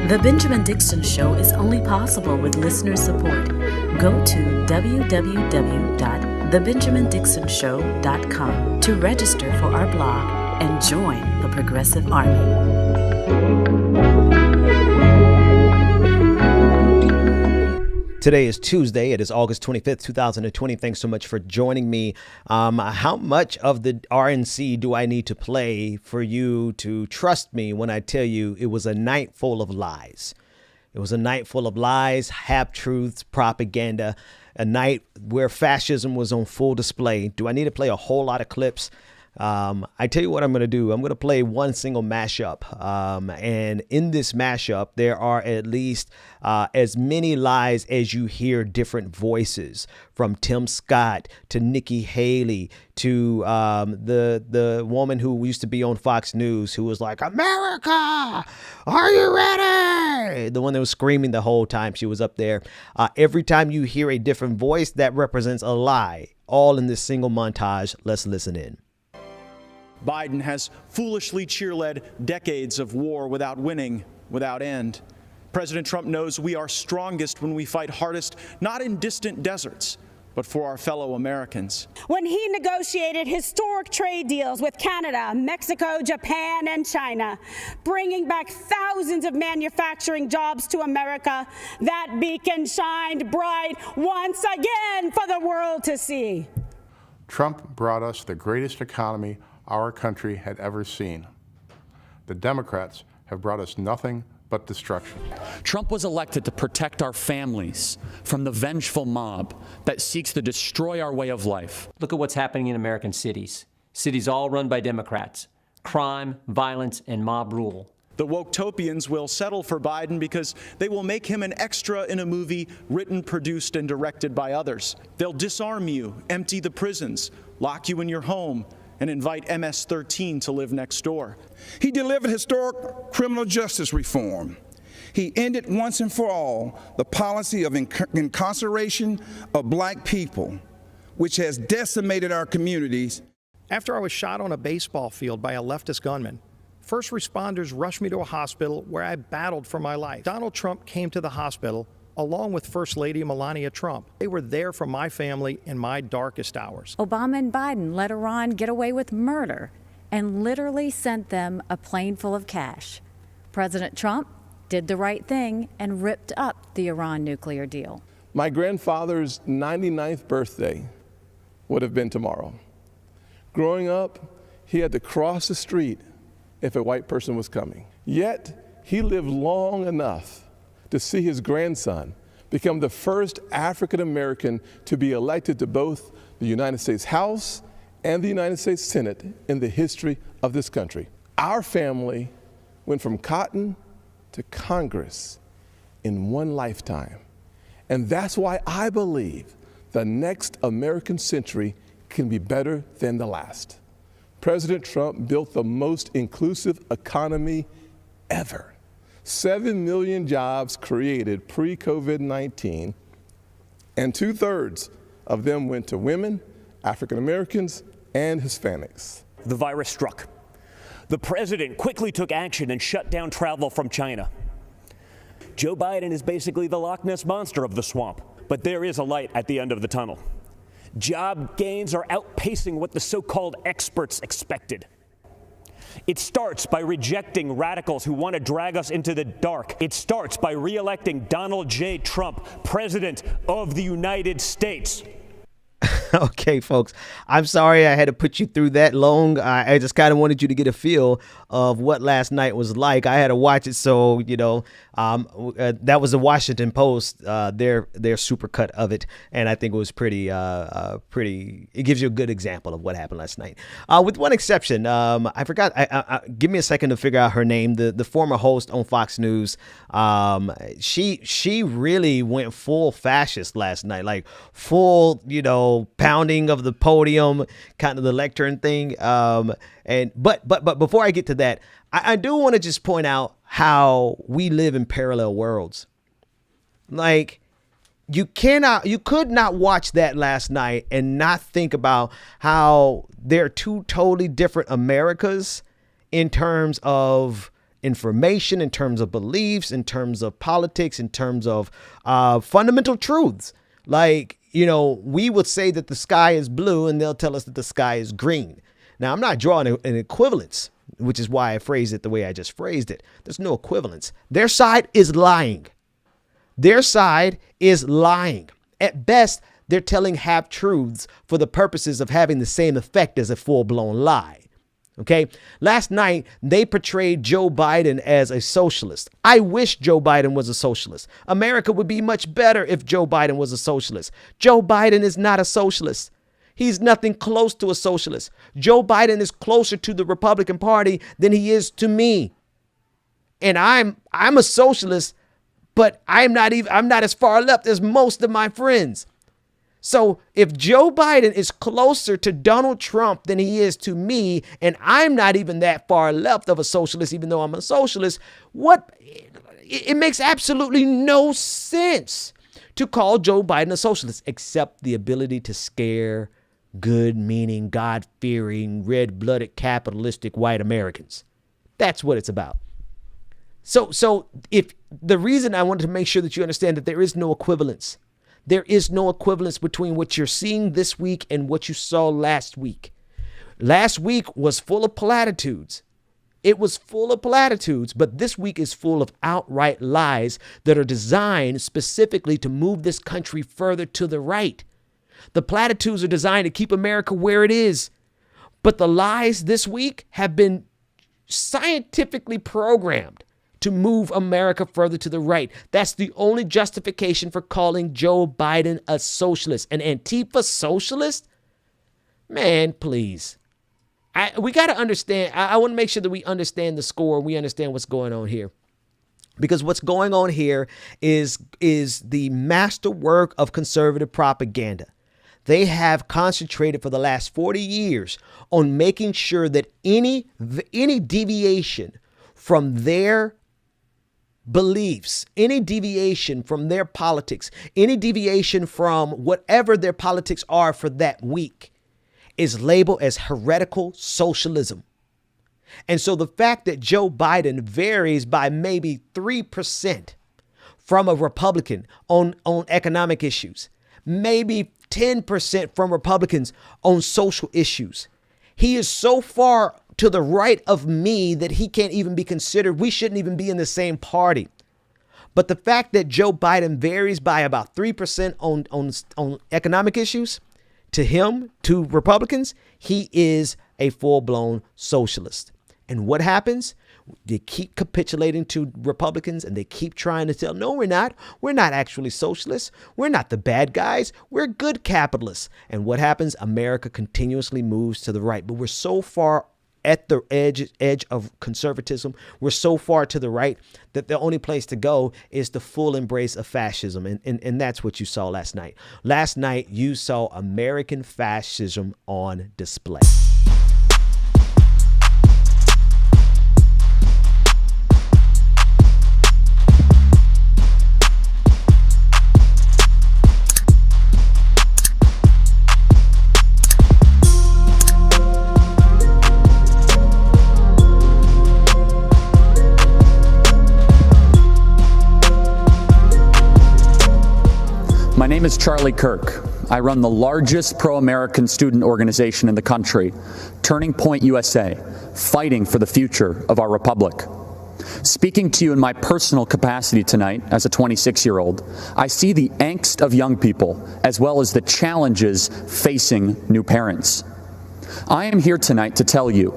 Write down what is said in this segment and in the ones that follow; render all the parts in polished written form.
The Benjamin Dixon Show is only possible with listener support. Go to www.thebenjamindixonshow.com to register for our blog and join the Progressive Army. Today is Tuesday. It is August 25th, 2020. Thanks so much for joining me. How much of the RNC do I need to play for you to trust me when I tell you it was a night full of lies? It was a night full of lies, half-truths, propaganda, a night where fascism was on full display. Do I need to play a whole lot of clips? I tell you what I'm going to do. I'm going to play one single mashup. And in this mashup, there are at least as many lies as you hear different voices, from Tim Scott to Nikki Haley to the woman who used to be on Fox News who was like, "America, are you ready?" The one that was screaming the whole time she was up there. Every time you hear a different voice, that represents a lie, all in this single montage. Let's listen in. Biden has foolishly cheerled decades of war without winning, without end. President Trump knows we are strongest when we fight hardest, not in distant deserts, but for our fellow Americans. When he negotiated historic trade deals with Canada, Mexico, Japan, and China, bringing back thousands of manufacturing jobs to America, that beacon shined bright once again for the world to see. Trump brought us the greatest economy our country had ever seen. The Democrats have brought us nothing but destruction. Trump was elected to protect our families from the vengeful mob that seeks to destroy our way of life. Look at what's happening in American cities. Cities all run by Democrats. Crime, violence, and mob rule. The Woketopians will settle for Biden because they will make him an extra in a movie written, produced, and directed by others. They'll disarm you, empty the prisons, lock you in your home, and invite MS-13 to live next door. He delivered historic criminal justice reform. He ended once and for all the policy of incarceration of black people, which has decimated our communities. After I was shot on a baseball field by a leftist gunman, first responders rushed me to a hospital where I battled for my life. Donald Trump came to the hospital along with First Lady Melania Trump. They were there for my family in my darkest hours. Obama and Biden let Iran get away with murder and literally sent them a plane full of cash. President Trump did the right thing and ripped up the Iran nuclear deal. My grandfather's 99th birthday would have been tomorrow. Growing up, he had to cross the street if a white person was coming. Yet, he lived long enough to see his grandson become the first African American to be elected to both the United States House and the United States Senate in the history of this country. Our family went from cotton to Congress in one lifetime. And that's why I believe the next American century can be better than the last. President Trump built the most inclusive economy ever. 7 million jobs created pre-COVID-19, and 2/3 of them went to women, African Americans, and Hispanics. The virus struck. The president quickly took action and shut down travel from China. Joe Biden is basically the Loch Ness Monster of the swamp, but there is a light at the end of the tunnel. Job gains are outpacing what the so-called experts expected. It starts by rejecting radicals who want to drag us into the dark. It starts by re-electing Donald J. Trump, President of the United States. Okay, folks, I'm sorry I had to put you through that long. I just kind of wanted you to get a feel of what last night was like. I had to watch it, so, that was the Washington Post, their supercut of it, and I think it was pretty, it gives you a good example of what happened last night. With one exception, I forgot, give me a second to figure out her name, the former host on Fox News. She really went full fascist last night, like full, pounding of the podium, kind of the lectern thing. But before I get to that, I do want to just point out how we live in parallel worlds. Like, you could not watch that last night and not think about how they're two totally different Americas in terms of information, in terms of beliefs, in terms of politics, in terms of fundamental truths. Like, we would say that the sky is blue and they'll tell us that the sky is green. Now, I'm not drawing an equivalence, which is why I phrased it the way I just phrased it. There's no equivalence. Their side is lying. Their side is lying. At best, they're telling half-truths for the purposes of having the same effect as a full-blown lie. Okay. Last night, they portrayed Joe Biden as a socialist. I wish Joe Biden was a socialist. America would be much better if Joe Biden was a socialist. Joe Biden is not a socialist. He's nothing close to a socialist. Joe Biden is closer to the Republican Party than he is to me. And I'm a socialist, but I'm not as far left as most of my friends. So if Joe Biden is closer to Donald Trump than he is to me, and I'm not even that far left of a socialist, even though I'm a socialist, it makes absolutely no sense to call Joe Biden a socialist, except the ability to scare good-meaning, God-fearing, red-blooded, capitalistic white Americans. That's what it's about. So if the reason I wanted to make sure that you understand that there is no equivalence. There is no equivalence between what you're seeing this week and what you saw last week. Last week was full of platitudes. It was full of platitudes, but this week is full of outright lies that are designed specifically to move this country further to the right. The platitudes are designed to keep America where it is. But the lies this week have been scientifically programmed to move America further to the right. That's the only justification for calling Joe Biden a socialist. An Antifa socialist? Man, please. We got to understand. I want to make sure that we understand the score. We understand what's going on here. Because what's going on here is the masterwork of conservative propaganda. They have concentrated for the last 40 years on making sure that any deviation from their beliefs, any deviation from their politics, any deviation from whatever their politics are for that week is labeled as heretical socialism. And so the fact that Joe Biden varies by maybe 3% from a Republican on economic issues, maybe 10% from Republicans on social issues, he is so far to the right of me that he can't even be considered. We shouldn't even be in the same party. But the fact that Joe Biden varies by about 3% on economic issues, to him, to Republicans, he is a full-blown socialist. And what happens? They keep capitulating to Republicans and they keep trying to tell, no, we're not. We're not actually socialists. We're not the bad guys. We're good capitalists. And what happens? America continuously moves to the right. But we're so far at the edge of conservatism. We're so far to the right that the only place to go is the full embrace of fascism. And that's what you saw last night. Last night, you saw American fascism on display. My name is Charlie Kirk. I run the largest pro-American student organization in the country, Turning Point USA, fighting for the future of our republic. Speaking to you in my personal capacity tonight as a 26-year-old, I see the angst of young people as well as the challenges facing new parents. I am here tonight to tell you,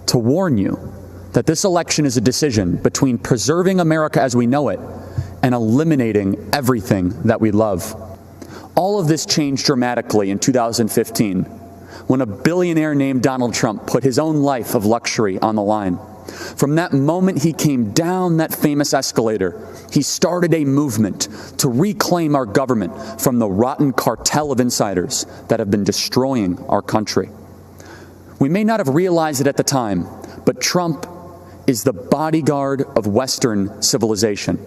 to warn you, that this election is a decision between preserving America as we know it and eliminating everything that we love. All of this changed dramatically in 2015 when a billionaire named Donald Trump put his own life of luxury on the line. From that moment he came down that famous escalator, he started a movement to reclaim our government from the rotten cartel of insiders that have been destroying our country. We may not have realized it at the time, but Trump is the bodyguard of Western civilization.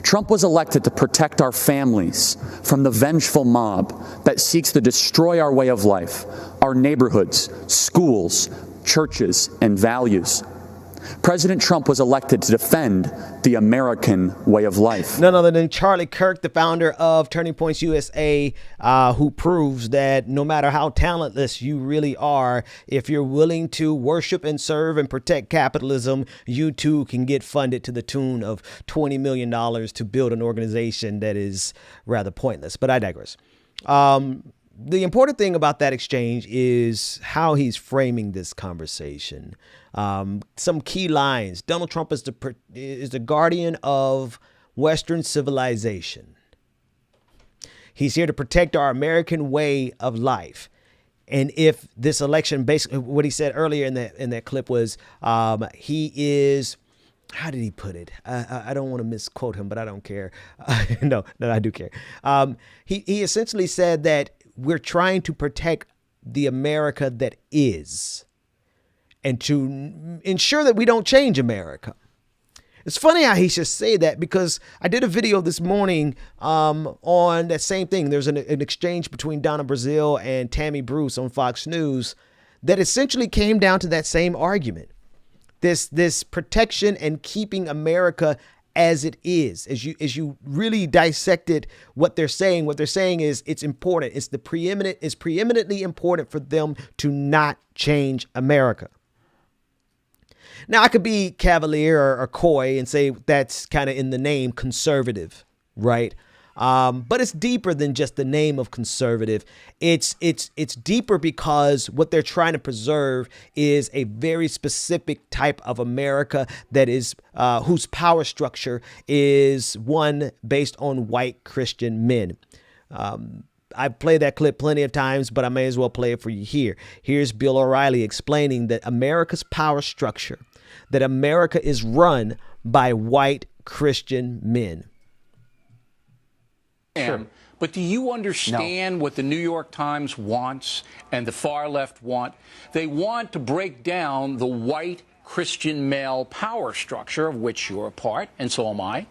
Trump was elected to protect our families from the vengeful mob that seeks to destroy our way of life, our neighborhoods, schools, churches, and values. President Trump was elected to defend the American way of life. None other than Charlie Kirk, the founder of Turning Points USA, who proves that no matter how talentless you really are, if you're willing to worship and serve and protect capitalism, you too can get funded to the tune of $20 million to build an organization that is rather pointless. But I digress. The important thing about that exchange is how he's framing this conversation. Some key lines. Donald Trump is the guardian of Western civilization. He's here to protect our American way of life. And if this election, basically what he said earlier in that clip was, he is, how did he put it? I don't want to misquote him, but I don't care. No, I do care. He essentially said that we're trying to protect the America that is, and to ensure that we don't change America. It's funny how he should say that, because I did a video this morning on that same thing. There's an exchange between Donna Brazile and Tammy Bruce on Fox News that essentially came down to that same argument. This protection and keeping America as it is. As you really dissected what they're saying is it's important. It's preeminently important for them to not change America. Now, I could be cavalier or coy and say that's kind of in the name conservative, right? But it's deeper than just the name of conservative. It's deeper because what they're trying to preserve is a very specific type of America that is whose power structure is one based on white Christian men. I've played that clip plenty of times, but I may as well play it for you here. Here's Bill O'Reilly explaining that America's power structure, that America is run by white Christian men. Sure. But do you understand what the New York Times wants and the far left want? They want to break down the white Christian male power structure, of which you're a part, and so am I.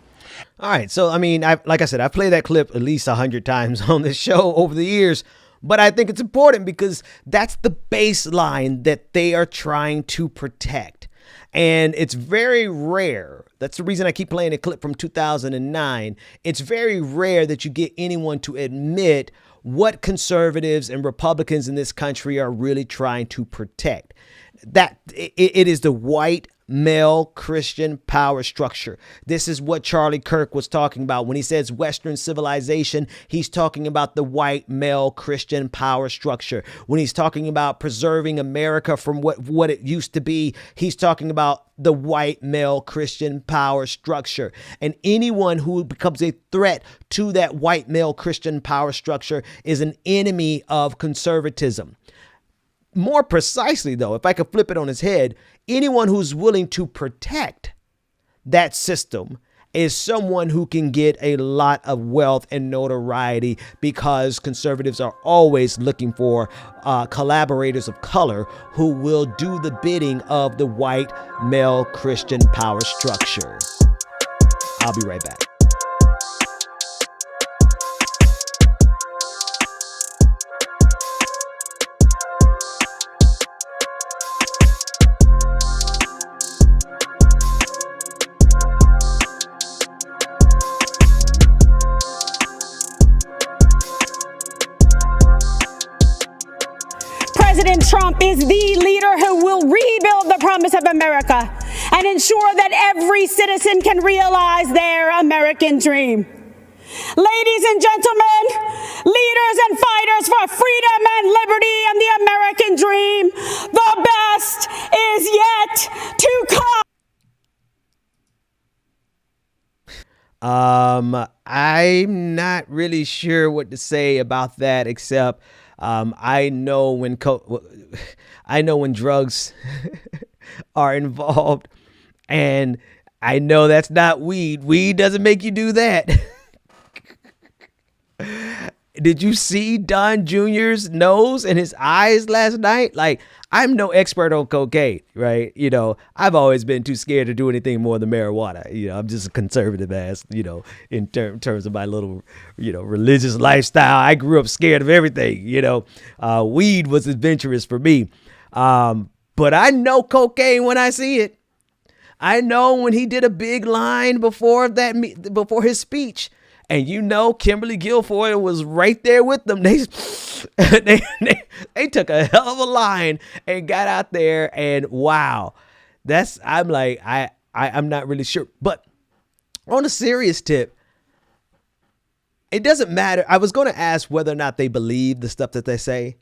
All right. So, I mean, like I said, I've played that clip at least 100 times on this show over the years, but I think it's important because that's the baseline that they are trying to protect. And it's very rare. That's the reason I keep playing a clip from 2009. It's very rare that you get anyone to admit what conservatives and Republicans in this country are really trying to protect. That it is the white male Christian power structure. This is what Charlie Kirk was talking about when he says Western civilization. He's talking about the white male Christian power structure. When he's talking about preserving America from what it used to be, he's talking about the white male Christian power structure. And anyone who becomes a threat to that white male Christian power structure is an enemy of conservatism. More precisely, though, if I could flip it on his head, anyone who's willing to protect that system is someone who can get a lot of wealth and notoriety, because conservatives are always looking for collaborators of color who will do the bidding of the white male Christian power structure. I'll be right back. President Trump is the leader who will rebuild the promise of America and ensure that every citizen can realize their American dream. Ladies and gentlemen, leaders and fighters for freedom and liberty and the American dream, the best is yet to come. I'm not really sure what to say about that, except I know when drugs are involved, and I know that's not weed. Weed doesn't make you do that. Did you see Don Jr.'s nose and his eyes last night? Like, I'm no expert on cocaine, right? You know, I've always been too scared to do anything more than marijuana. You know, I'm just a conservative ass, you know, in terms of my little, you know, religious lifestyle. I grew up scared of everything, you know. Weed was adventurous for me. But I know cocaine when I see it. I know when he did a big line before his speech, and Kimberly Guilfoyle was right there with them. They took a hell of a line and got out there, and wow, I'm not really sure. But on a serious tip, it doesn't matter. I was going to ask whether or not they believe the stuff that they say.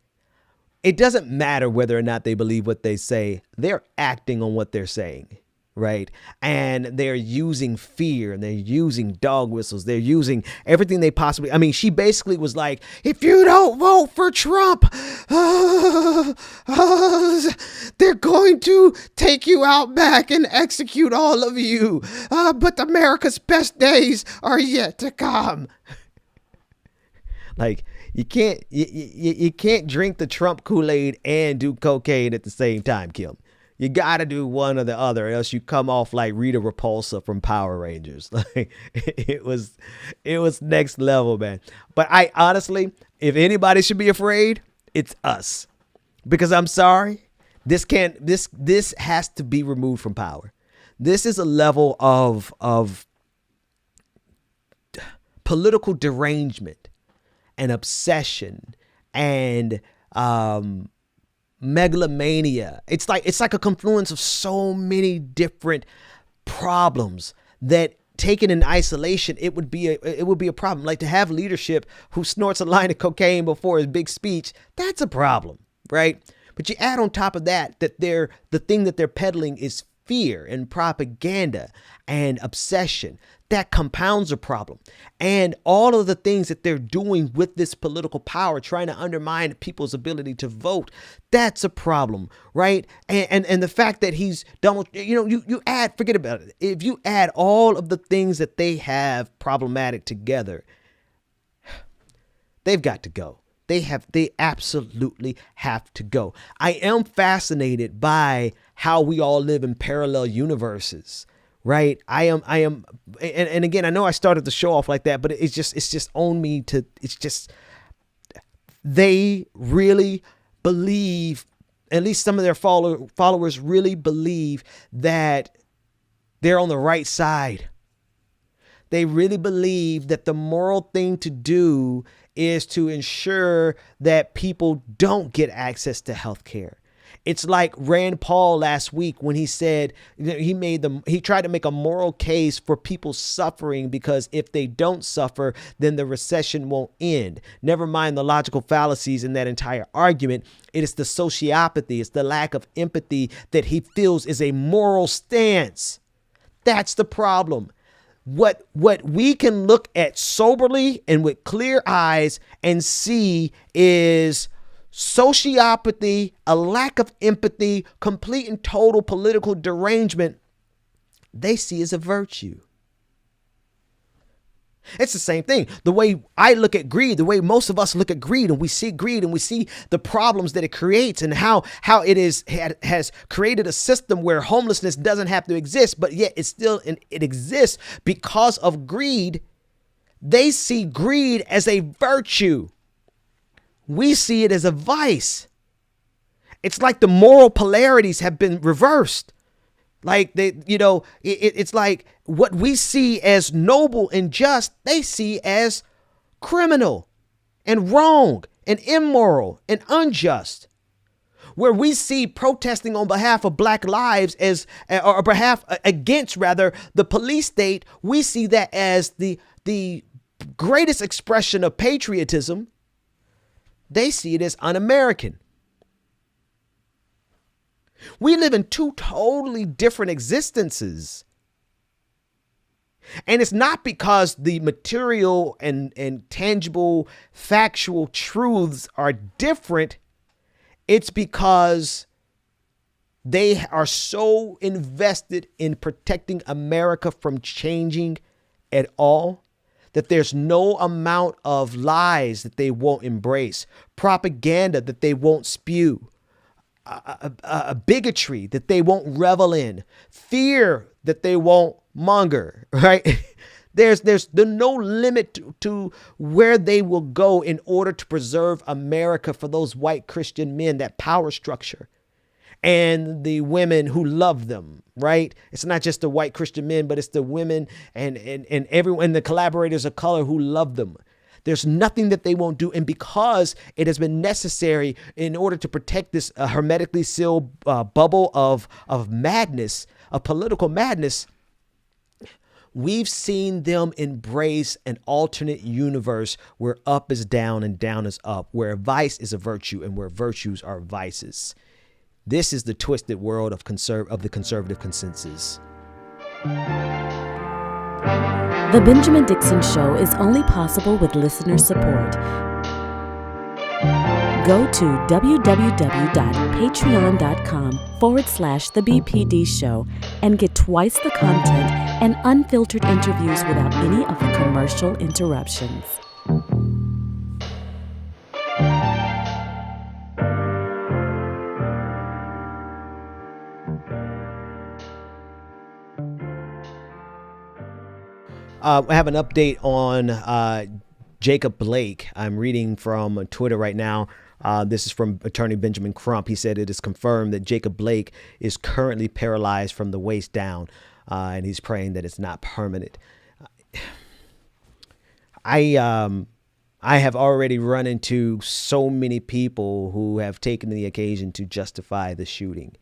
It doesn't matter whether or not they believe what they say. They're acting on what they're saying, right? And they're using fear, and they're using dog whistles. They're using everything they possibly. I mean, she basically was like, if you don't vote for Trump, they're going to take you out back and execute all of you. But America's best days are yet to come. Like, you can't drink the Trump Kool-Aid and do cocaine at the same time, Kim. You got to do one or the other, or else you come off like Rita Repulsa from Power Rangers. Like, it was next level, man. But I honestly, if anybody should be afraid, it's us, because I'm sorry, this has to be removed from power. This is a level of political derangement and obsession and megalomania. It's like a confluence of so many different problems that, taken in isolation, it would be a problem. Like, to have leadership who snorts a line of cocaine before his big speech, that's a problem, right? But you add on top of that the thing that they're peddling is fear and propaganda and obsession. That compounds a problem. And all of the things that they're doing with this political power, trying to undermine people's ability to vote, that's a problem, right? And the fact that he's Donald, you add, forget about it. If you add all of the things that they have problematic together, they've got to go. They absolutely have to go. I am fascinated by how we all live in parallel universes. Right. I am. And again, I know I started the show off like that, but it's just on me to, they really believe, at least some of their followers really believe that they're on the right side. They really believe that the moral thing to do is to ensure that people don't get access to health care. It's like Rand Paul last week when he said he tried to make a moral case for people suffering, because if they don't suffer, then the recession won't end. Never mind the logical fallacies in that entire argument. It is the sociopathy, it's the lack of empathy that he feels is a moral stance. That's the problem. What we can look at soberly and with clear eyes and see is sociopathy, a lack of empathy, complete and total political derangement, they see as a virtue. It's the same thing. The way I look at greed, the way most of us look at greed, and we see greed and we see the problems that it creates, and how it has created a system where homelessness doesn't have to exist, but yet it exists because of greed. They see greed as a virtue. We see it as a vice. It's like the moral polarities have been reversed. Like it's like what we see as noble and just, they see as criminal and wrong and immoral and unjust. Where we see protesting on behalf of Black lives against the police state, we see that as the greatest expression of patriotism. They see it as un-American. We live in two totally different existences. And it's not because the material and tangible factual truths are different. It's because they are so invested in protecting America from changing at all that there's no amount of lies that they won't embrace, propaganda that they won't spew, a bigotry that they won't revel in, fear that they won't monger, right? There's no limit to where they will go in order to preserve America for those white Christian men, that power structure. and the women who love them, right? It's not just the white Christian men, but it's the women and everyone, and the collaborators of color who love them. There's nothing that they won't do. And because it has been necessary in order to protect this hermetically sealed bubble of madness, of political madness, we've seen them embrace an alternate universe where up is down and down is up, where vice is a virtue and where virtues are vices. This is the twisted world of the conservative consensus. The Benjamin Dixon Show is only possible with listener support. Go to www.patreon.com/The BPD Show and get twice the content and unfiltered interviews without any of the commercial interruptions. I have an update on Jacob Blake. I'm reading from Twitter right now. This is from attorney Benjamin Crump. He said it is confirmed that Jacob Blake is currently paralyzed from the waist down, and he's praying that it's not permanent. I have already run into so many people who have taken the occasion to justify the shooting.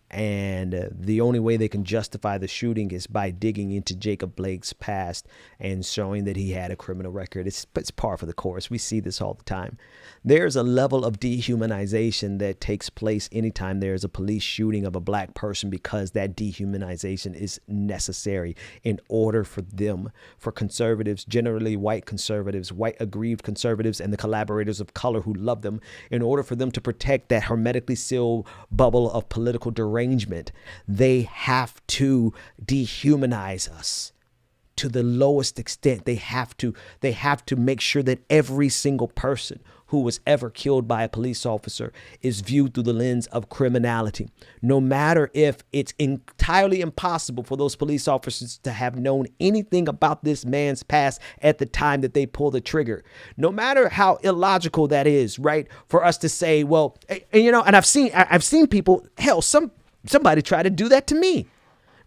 And the only way they can justify the shooting is by digging into Jacob Blake's past and showing that he had a criminal record. It's par for the course. We see this all the time. There's a level of dehumanization that takes place anytime there is a police shooting of a black person, because that dehumanization is necessary in order for them, for conservatives, generally white conservatives, white aggrieved conservatives, and the collaborators of color who love them, in order for them to protect that hermetically sealed bubble of political derangement. They have to dehumanize us to the lowest extent. They have to make sure that every single person who was ever killed by a police officer is viewed through the lens of criminality. No matter if it's entirely impossible for those police officers to have known anything about this man's past at the time that they pull the trigger. No matter how illogical that is, right? For us to say, well, and I've seen people, hell, somebody try to do that to me.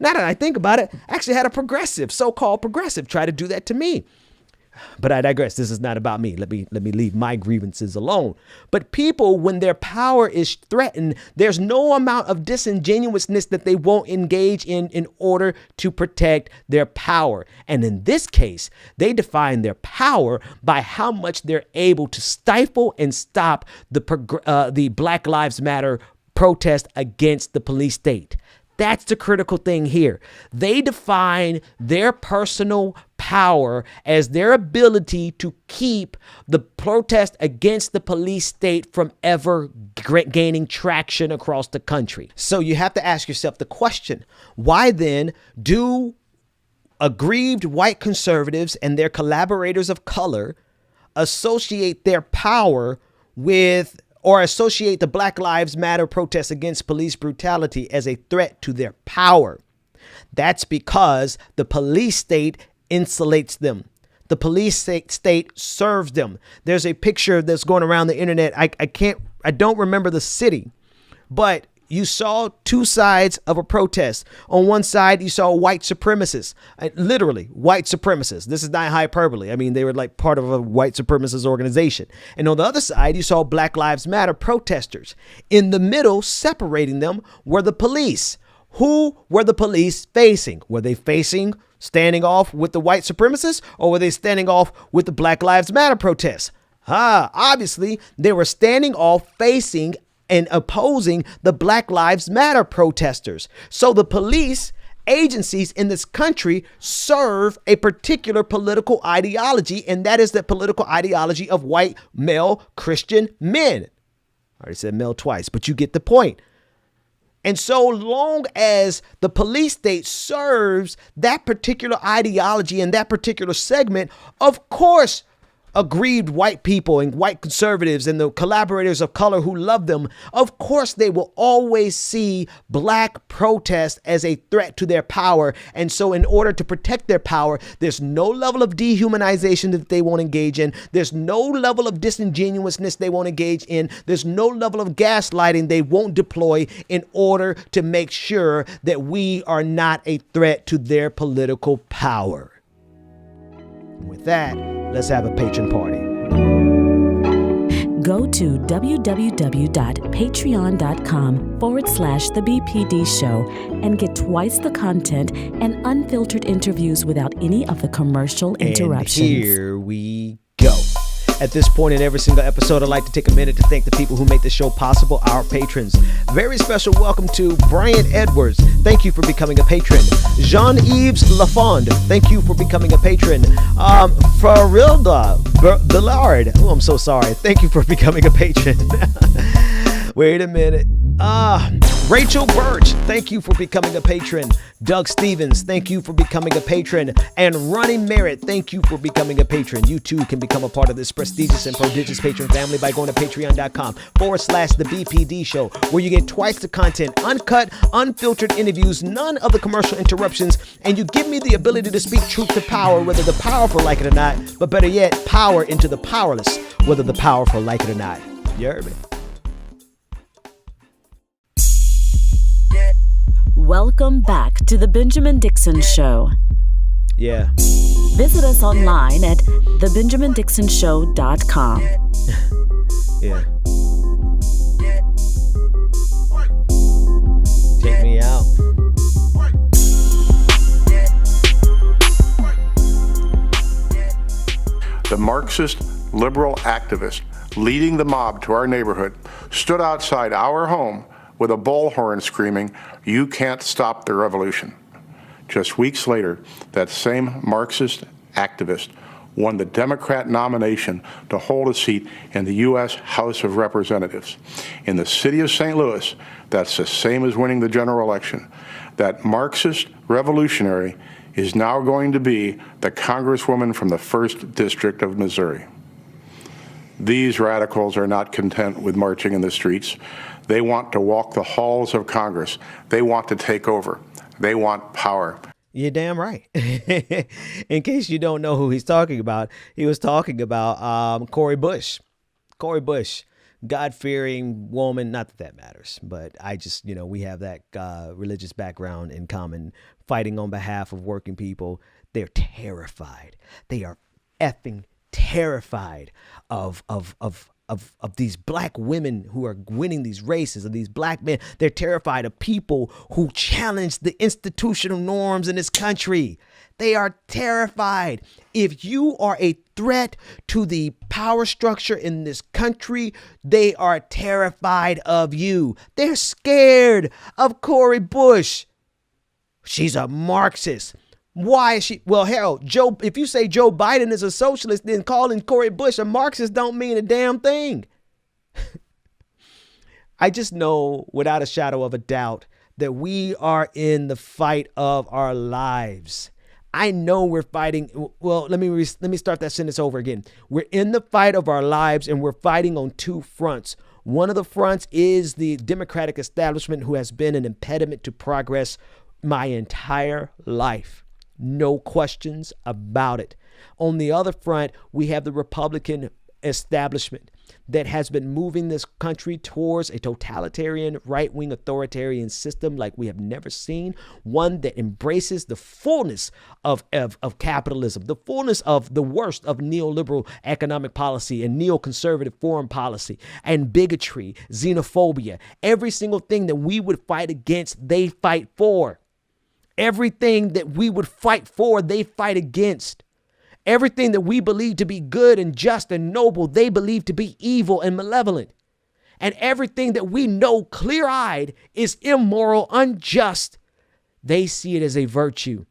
Now that I think about it, I actually had a so-called progressive try to do that to me. But I digress. This is not about me. Let me leave my grievances alone. But people, when their power is threatened, there's no amount of disingenuousness that they won't engage in order to protect their power. And in this case, they define their power by how much they're able to stifle and stop the Black Lives Matter protest against the police state. That's the critical thing here. They define their personal power as their ability to keep the protest against the police state from ever gaining traction across the country. So you have to ask yourself the question, why then do aggrieved white conservatives and their collaborators of color associate their power with, or associate the Black Lives Matter protests against police brutality as a threat to their power? That's because the police state insulates them. The police state serves them. There's a picture that's going around the internet. I don't remember the city, but you saw two sides of a protest. On one side, you saw white supremacists, literally white supremacists. This is not hyperbole. I mean, they were like part of a white supremacist organization. And on the other side, you saw Black Lives Matter protesters. In the middle, separating them, were the police. Who were the police facing? Were they standing off with the white supremacists, or were they standing off with the Black Lives Matter protests? Obviously, they were standing off facing and opposing the Black Lives Matter protesters. So the police agencies in this country serve a particular political ideology, and that is the political ideology of white male Christian men. I already said male twice, but you get the point. And so long as the police state serves that particular ideology and that particular segment, of course, aggrieved white people and white conservatives and the collaborators of color who love them, of course they will always see black protest as a threat to their power. And so in order to protect their power, there's no level of dehumanization that they won't engage in. There's no level of disingenuousness they won't engage in. There's no level of gaslighting they won't deploy in order to make sure that we are not a threat to their political power. With that, let's have a patron party. Go to www.patreon.com/the BPD show and get twice the content and unfiltered interviews without any of the commercial interruptions. And here we go. At this point in every single episode, I'd like to take a minute to thank the people who make the show possible, our patrons. Very special welcome to Brian Edwards. Thank you for becoming a patron. Jean-Yves Lafond. Thank you for becoming a patron. Farilda Billard. Oh, I'm so sorry. Thank you for becoming a patron. Wait a minute. Rachel Birch, thank you for becoming a patron. Doug Stevens, thank you for becoming a patron. And Ronnie Merritt, thank you for becoming a patron. You too can become a part of this prestigious and prodigious patron family by going to patreon.com/the BPD show, where you get twice the content, uncut, unfiltered interviews, none of the commercial interruptions, and you give me the ability to speak truth to power, whether the powerful like it or not, but better yet, power into the powerless, whether the powerful like it or not. You heard me? Welcome back to the Benjamin Dixon Show. Yeah. Visit us online at thebenjamindixonshow.com. Yeah. Take me out. The Marxist liberal activist leading the mob to our neighborhood stood outside our home with a bullhorn screaming, "You can't stop the revolution." Just weeks later, that same Marxist activist won the Democrat nomination to hold a seat in the U.S. House of Representatives. In the city of St. Louis, that's the same as winning the general election. That Marxist revolutionary is now going to be the Congresswoman from the 1st District of Missouri. These radicals are not content with marching in the streets. They want to walk the halls of Congress. They want to take over. They want power. You're damn right. In case you don't know who he's talking about, he was talking about Cori Bush. Cori Bush, God-fearing woman. Not that that matters, but I just, we have that religious background in common, fighting on behalf of working people. They're terrified. They are effing terrified of these black women who are winning these races, of these black men. They're terrified of people who challenge the institutional norms in this country. They are terrified. If you are a threat to the power structure in this country, they are terrified of you. They're scared of Cori Bush. She's a Marxist. Why is she? Well, hell, if you say Joe Biden is a socialist, then calling Cori Bush a Marxist don't mean a damn thing. I just know without a shadow of a doubt that we are in the fight of our lives. I know we're fighting. Well, let me start that sentence over again. We're in the fight of our lives, and we're fighting on two fronts. One of the fronts is the Democratic establishment, who has been an impediment to progress my entire life. No questions about it. On the other front, we have the Republican establishment that has been moving this country towards a totalitarian, right-wing authoritarian system like we have never seen, one that embraces the fullness of capitalism, the fullness of the worst of neoliberal economic policy and neoconservative foreign policy and bigotry, xenophobia. Every single thing that we would fight against, they fight for. Everything that we would fight for, they fight against. Everything that we believe to be good and just and noble, they believe to be evil and malevolent. And everything that we know clear-eyed is immoral, unjust, they see it as a virtue.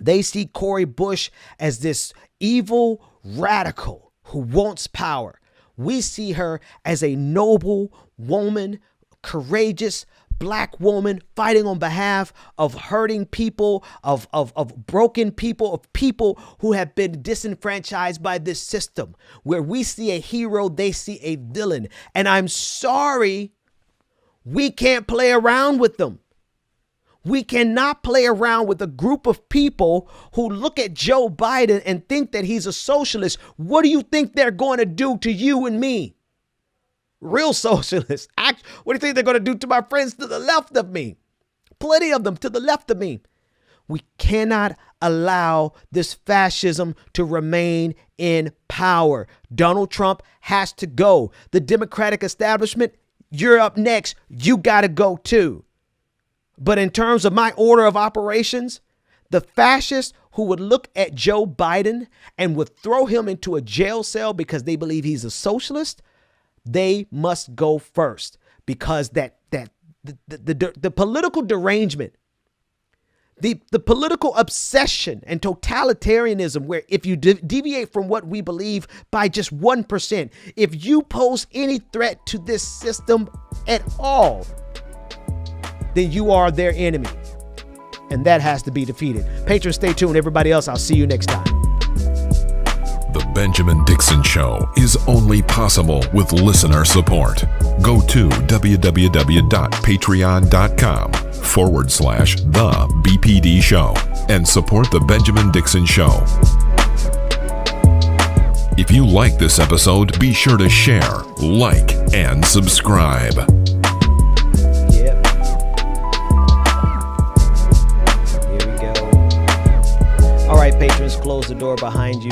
They see Cori Bush as this evil radical who wants power. We see her as a noble woman, courageous, black woman fighting on behalf of hurting people, of broken people, of people who have been disenfranchised by this system. Where we see a hero, they see a villain. And I'm sorry, we can't play around with them. We cannot play around with a group of people who look at Joe Biden and think that he's a socialist. What do you think they're going to do to you and me? Real socialists. What do you think they're going to do to my friends to the left of me? Plenty of them to the left of me. We cannot allow this fascism to remain in power. Donald Trump has to go. The Democratic establishment, you're up next. You got to go too. But in terms of my order of operations, the fascists who would look at Joe Biden and would throw him into a jail cell because they believe he's a socialist, they must go first, because the political derangement, the political obsession and totalitarianism, where if you deviate from what we believe by just 1%, if you pose any threat to this system at all, then you are their enemy. And that has to be defeated. Patrons, stay tuned. Everybody else, I'll see you next time. The Benjamin Dixon Show is only possible with listener support. Go to www.patreon.com/The BPD Show and support The Benjamin Dixon Show. If you like this episode, be sure to share, like, and subscribe. All right, patrons, close the door behind you.